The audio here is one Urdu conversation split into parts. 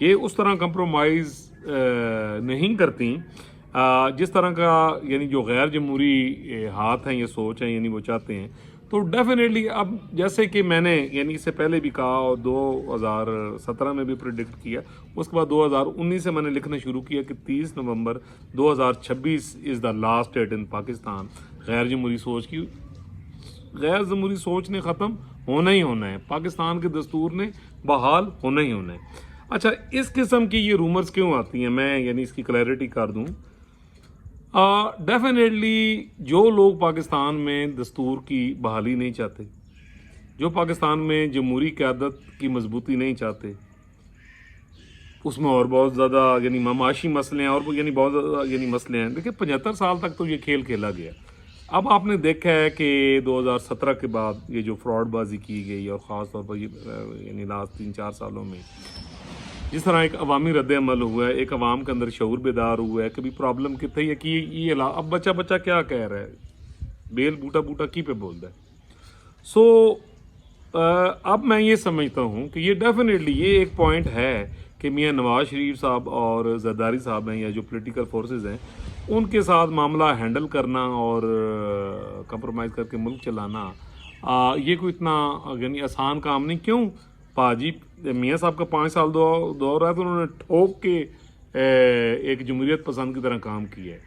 یہ اس طرح کمپرومائز نہیں کرتی جس طرح کا یعنی جو غیر جمہوری ہاتھ ہیں، یہ سوچ ہیں، یعنی وہ چاہتے ہیں. تو ڈیفینیٹلی اب جیسے کہ میں نے یعنی اس سے پہلے بھی کہا اور 2017 میں بھی پریڈکٹ کیا، اس کے بعد 2019 سے میں نے لکھنا شروع کیا کہ 30 نومبر 2026 از دا لاسٹ ڈیٹ ان پاکستان. غیر جمہوری سوچ کی، غیر جمہوری سوچ نے ختم ہونا ہی ہونا ہے، پاکستان کے دستور نے بحال ہونا ہی ہونا ہے. اچھا، اس قسم کی یہ رومرز کیوں آتی ہیں، میں یعنی اس کی کلیئرٹی کر دوں. ڈیفینیٹلی جو لوگ پاکستان میں دستور کی بحالی نہیں چاہتے، جو پاکستان میں جمہوری قیادت کی مضبوطی نہیں چاہتے، اس میں اور بہت زیادہ یعنی معاشی مسئلے ہیں اور یعنی بہت زیادہ یعنی مسئلے ہیں. دیکھیں 75 سال تک تو یہ کھیل کھیلا گیا. اب آپ نے دیکھا ہے کہ 2017 کے بعد یہ جو فراڈ بازی کی گئی اور خاص طور پر یعنی لاسٹ 3-4 سالوں میں جس طرح ایک عوامی رد عمل ہوا ہے، ایک عوام کے اندر شعور بیدار ہوا ہے، کبھی پرابلم کتنے ہے کہ یہ اب بچہ کیا کہہ رہا ہے، بیل بوٹا کی پہ بولتا ہے. سو اب میں یہ سمجھتا ہوں کہ یہ ڈیفینیٹلی یہ ایک پوائنٹ ہے کہ میاں نواز شریف صاحب اور زرداری صاحب ہیں یا جو پولیٹیکل فورسز ہیں، ان کے ساتھ معاملہ ہینڈل کرنا اور کمپرومائز کر کے ملک چلانا یہ کوئی اتنا یعنی آسان کام نہیں. کیوں؟ پاجی میاں صاحب کا 5 سال دور رہا تو انہوں نے ٹھوک کے ایک جمہوریت پسند کی طرح کام کیا ہے.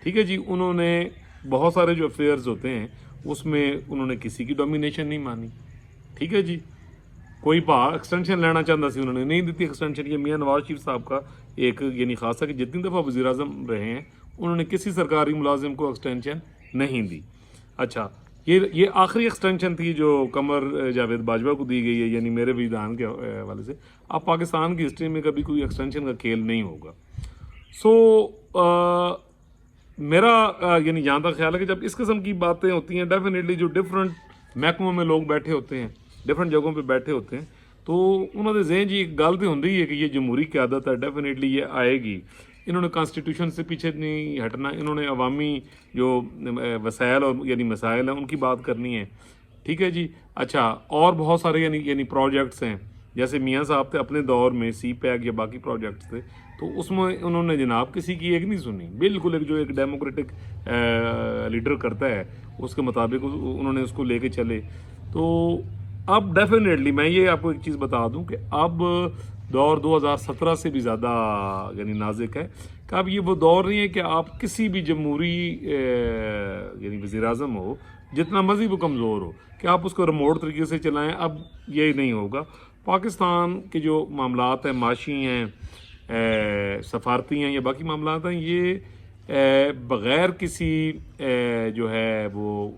ٹھیک ہے جی، انہوں نے بہت سارے جو افیئرز ہوتے ہیں اس میں انہوں نے کسی کی ڈومینیشن نہیں مانی. ٹھیک ہے جی، کوئی ایکسٹینشن لینا چاہتا سی، انہوں نے نہیں دیتی ایکسٹینشن. یہ میاں نواز شریف صاحب کا ایک یعنی خاصا کہ جتنی دفعہ وزیر اعظم رہے ہیں انہوں نے کسی سرکاری ملازم کو ایکسٹینشن نہیں دی. اچھا، یہ آخری ایکسٹینشن تھی جو قمر جاوید باجوہ کو دی گئی ہے، یعنی میرے وجدان کے حوالے سے اب پاکستان کی ہسٹری میں کبھی کوئی ایکسٹینشن کا کھیل نہیں ہوگا. سو میرا یعنی جہاں تک خیال ہے کہ جب اس قسم کی باتیں ہوتی ہیں ڈیفینیٹلی جو ڈفرینٹ محکموں میں لوگ بیٹھے ہوتے ہیں، ڈفرینٹ جگہوں پہ بیٹھے ہوتے ہیں، تو انہوں نے ذہن جی ایک گل تو ہوندی ہے کہ یہ جمہوری قیادت ہے، ڈیفینیٹلی یہ آئے گی. انہوں نے کانسٹیٹیوشن سے پیچھے نہیں ہٹنا، انہوں نے عوامی جو وسائل اور یعنی مسائل ہیں ان کی بات کرنی ہے. ٹھیک ہے جی. اچھا، اور بہت سارے یعنی پروجیکٹس ہیں، جیسے میاں صاحب تھے اپنے دور میں سی پیک یا باقی پروجیکٹس تھے، تو اس میں انہوں نے جناب کسی کی ایک نہیں سنی، بالکل ایک جو ایک ڈیموکریٹک لیڈر کرتا ہے اس کے مطابق انہوں نے اس کو لے کے چلے. تو اب ڈیفینیٹلی میں یہ آپ کو ایک چیز بتا دوں کہ اب دور 2017 سے بھی زیادہ یعنی نازک ہے کہ اب یہ وہ دور نہیں ہے کہ آپ کسی بھی جمہوری یعنی وزیر اعظم ہو جتنا مرضی وہ کمزور ہو کہ آپ اس کو ریموٹ طریقے سے چلائیں. اب یہی نہیں ہوگا. پاکستان کے جو معاملات ہیں، معاشی ہیں، سفارتی ہیں یا باقی معاملات ہیں، یہ بغیر کسی جو ہے وہ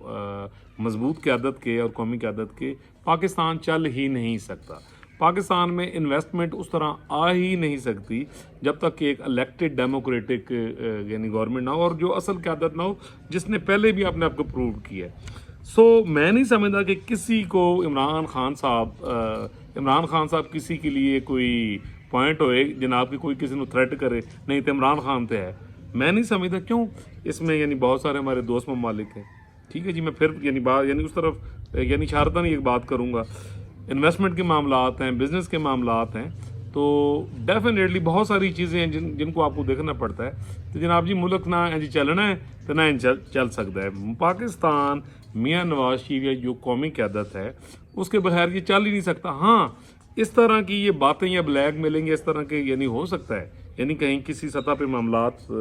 مضبوط قیادت کے اور قومی قیادت کے پاکستان چل ہی نہیں سکتا. پاکستان میں انویسٹمنٹ اس طرح آ ہی نہیں سکتی جب تک کہ ایک الیکٹڈ ڈیموکریٹک یعنی گورنمنٹ نہ ہو اور جو اصل قیادت نہ ہو جس نے پہلے بھی اپنے آپ کو پروو کیا ہے. سو میں نہیں سمجھتا کہ کسی کو عمران خان صاحب کسی کے لیے کوئی پوائنٹ ہوئے جناب کہ کوئی کسی نے تھریٹ کرے نہیں تو عمران خان تے ہے. میں نہیں سمجھتا. کیوں؟ اس میں یعنی بہت سارے ہمارے دوست ممالک ہیں. ٹھیک ہے جی، میں پھر یعنی بات یعنی اس طرف یعنی اشارتاً ایک بات کروں گا. انویسٹمنٹ کے معاملات ہیں، بزنس کے معاملات ہیں، تو ڈیفینیٹلی بہت ساری چیزیں ہیں جن کو آپ کو دیکھنا پڑتا ہے. تو جناب جی ملک نہ جی چلنا ہے تو نہ چل سکتا ہے. پاکستان میاں نواز شریف یا جو قومی قیادت ہے اس کے بغیر یہ چل ہی نہیں سکتا. ہاں، اس طرح کی یہ باتیں یا بلیک میلنگ اس طرح کے یعنی ہو سکتا ہے، یعنی کہیں کسی سطح پہ معاملات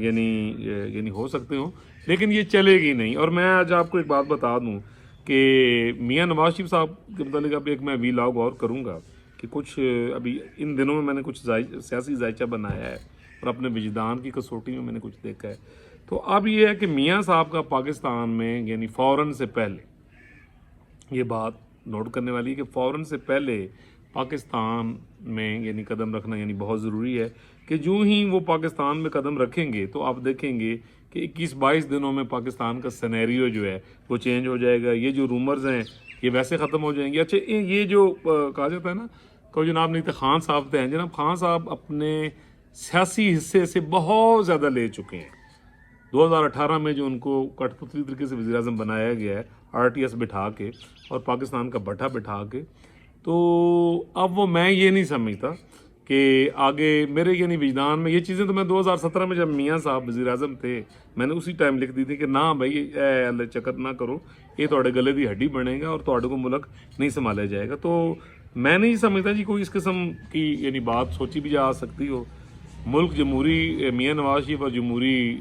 یعنی ہو سکتے ہوں، لیکن یہ چلے گی نہیں. اور میں آج آپ کو ایک بات بتا دوں کہ میاں نواز شریف صاحب کے متعلق اب ایک میں ویلاگ اور کروں گا کہ کچھ ابھی ان دنوں میں نے کچھ سیاسی ذائچہ بنایا ہے اور اپنے وجدان کی کسوٹی میں نے کچھ دیکھا ہے. تو اب یہ ہے کہ میاں صاحب کا پاکستان میں یعنی فوراً سے پہلے یہ بات نوٹ کرنے والی ہے کہ فوراً سے پہلے پاکستان میں یعنی قدم رکھنا یعنی بہت ضروری ہے کہ جو ہی وہ پاکستان میں قدم رکھیں گے تو آپ دیکھیں گے کہ 21-22 دنوں میں پاکستان کا سینیریو جو ہے وہ چینج ہو جائے گا. یہ جو رومرز ہیں یہ ویسے ختم ہو جائیں گے. اچھا، یہ جو کہا جاتا ہے نا کہ جناب نہیں تو خان صاحب تھے ہیں، جناب خان صاحب اپنے سیاسی حصے سے بہت زیادہ لے چکے ہیں. 2018 میں جو ان کو کٹ پتلی طریقے سے وزیر اعظم بنایا گیا ہے RTS بٹھا کے اور پاکستان کا بٹھا بٹھا کے، تو اب وہ میں یہ نہیں سمجھتا کہ آگے میرے یعنی وجدان میں یہ چیزیں تو میں 2017 میں جب میاں صاحب وزیر اعظم تھے میں نے اسی ٹائم لکھ دی تھی کہ نہ بھائی اے اللہ چکر نہ کرو، یہ تھوڑے گلے دی ہڈی بنے گا اور تھوڑے کو ملک نہیں سنبھالا جائے گا. تو میں نہیں سمجھتا جی کوئی اس قسم کی یعنی بات سوچی بھی جا سکتی ہو. ملک جمہوری میاں نواز شریف اور جمہوری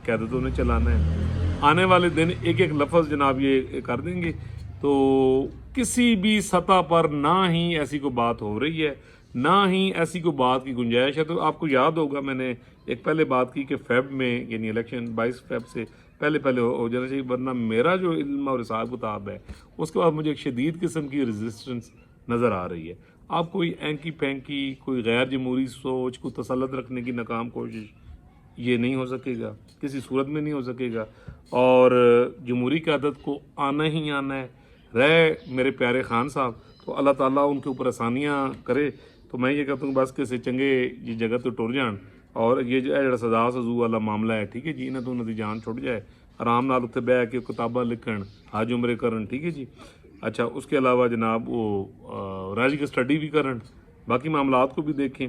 قیادتوں نے چلانا ہے. آنے والے دن ایک ایک لفظ جناب یہ کر دیں گے. تو کسی بھی سطح پر نہ ہی ایسی کوئی بات ہو رہی ہے، نہ ہی ایسی کوئی بات کی گنجائش ہے. تو آپ کو یاد ہوگا میں نے ایک پہلے بات کی کہ فیب میں یعنی الیکشن 22 فیب سے پہلے ہو جانا چاہیے، ورنہ میرا جو علم اور حساب کتاب ہے اس کے بعد مجھے ایک شدید قسم کی ریزسٹنس نظر آ رہی ہے. آپ کوئی اینکی پینکی کوئی غیر جمہوری سوچ کو تسلط رکھنے کی ناکام کوشش یہ نہیں ہو سکے گا، کسی صورت میں نہیں ہو سکے گا. اور جمہوری قیادت کو آنا ہی آنا ہے. رہے میرے پیارے خان صاحب تو اللہ تعالیٰ ان کے اوپر آسانیاں کرے. تو میں یہ کہتا ہوں بس کسی چنگے یہ جگہ تو ٹر جان اور یہ جو ہے سزا سزو والا معاملہ ہے ٹھیک ہے جی، انہیں تو انہوں دی جان چھٹ جائے، آرام نال اتنے بہ کے کتاباں لکھن حج عمرے کرن ٹھیک ہے جی. اچھا اس کے علاوہ جناب وہ راجی کی اسٹڈی بھی کرن، باقی معاملات کو بھی دیکھیں.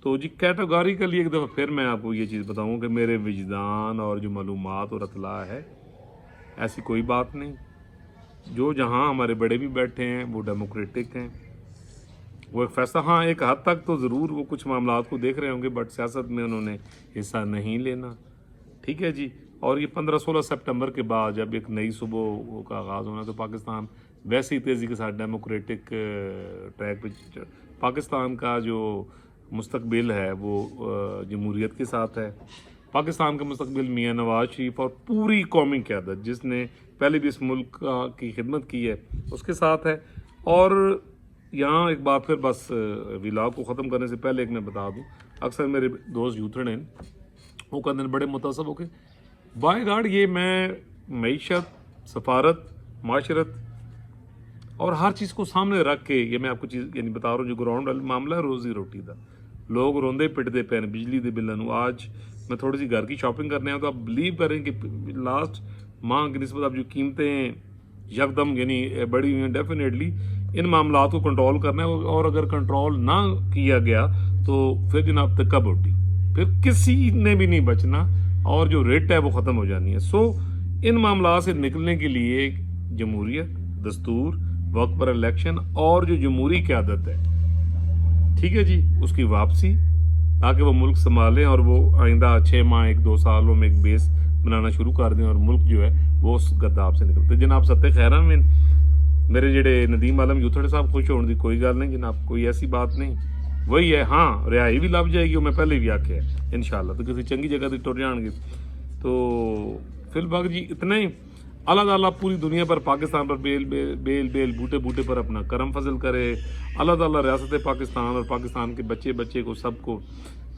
تو جی کیٹاگوریکلی ایک دفعہ پھر میں آپ کو یہ چیز بتاؤں کہ میرے وجدان اور جو معلومات اور اطلاع ہے ایسی کوئی بات نہیں. جو جہاں ہمارے بڑے بھی بیٹھے ہیں وہ ڈیموکریٹک ہیں، وہ ایک فیصلہ ہاں ایک حد تک تو ضرور وہ کچھ معاملات کو دیکھ رہے ہوں گے بٹ سیاست میں انہوں نے حصہ نہیں لینا ٹھیک ہے جی. اور یہ 15-16 سپٹمبر کے بعد جب ایک نئی صبح کا آغاز ہونا تو پاکستان ویسے ہی تیزی کے ساتھ ڈیموکریٹک ٹریک پہ، پاکستان کا جو مستقبل ہے وہ جمہوریت کے ساتھ ہے. پاکستان کا مستقبل میاں نواز شریف اور پوری قومی قیادت جس نے پہلے بھی اس ملک کی خدمت کی ہے اس کے ساتھ ہے. اور یہاں ایک بات پھر بس ولاگ کو ختم کرنے سے پہلے ایک میں بتا دوں، اکثر میرے دوست یوتھڑ ہیں وہ کہتے ہیں بڑے متاثر ہو کے بائی گاڈ یہ میں معیشت سفارت معاشرت اور ہر چیز کو سامنے رکھ کے یہ میں آپ کو چیز یعنی بتا رہا ہوں جو گراؤنڈ والا معاملہ ہے روزی روٹی کا. لوگ روندے پٹتے پے بجلی دے بلن. آج میں تھوڑی سی گھر کی شاپنگ کرنے آؤں تو آپ بلیو کریں کہ لاسٹ ماہ کی نسبت اب جو قیمتیں یکدم یعنی بڑی ہوئی ہیں. ڈیفینیٹلی ان معاملات کو کنٹرول کرنا ہے اور اگر کنٹرول نہ کیا گیا تو پھر جناب تکہ بوٹی پھر کسی نے بھی نہیں بچنا اور جو ریٹ ہے وہ ختم ہو جانی ہے. سو ان معاملات سے نکلنے کے لیے جمہوریت دستور وقت پر الیکشن اور جو جمہوری قیادت ہے ٹھیک ہے جی اس کی واپسی تاکہ وہ ملک سنبھالیں اور وہ آئندہ 6 ماہ 1-2 سالوں میں ایک بیس بنانا شروع کر دیں اور ملک جو ہے وہ اس گرداب سے نکلتے. جناب ستے خیرہ میں میرے جڑے ندیم عالم یوتھڑ صاحب خوش ہونے کی کوئی گل نہیں جناب، کوئی ایسی بات نہیں. وہی ہے ہاں رہائی بھی لب جائے گی وہ میں پہلے بھی آکھیا ہے انشاءاللہ تو کسی چنگی جگہ سے ٹر جان گے. تو فی الوقت جی اتنا ہی. اللہ تعالیٰ پوری دنیا پر پاکستان پر بیل بوٹے پر اپنا کرم فضل کرے. اللہ تعالیٰ ریاست پاکستان اور پاکستان کے بچے کو سب کو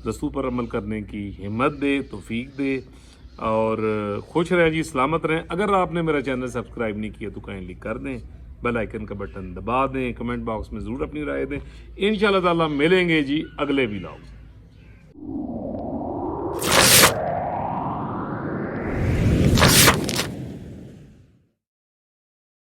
دستور پر عمل کرنے کی ہمت دے توفیق دے اور خوش رہیں جی سلامت رہیں. اگر آپ نے میرا چینل سبسکرائب نہیں کیا تو کائنڈلی کر دیں، بیل آئیکن کا بٹن دبا دیں، کمنٹ باکس میں ضرور اپنی رائے دیں. انشاءاللہ تعالیٰ ملیں گے جی اگلے ولاگ.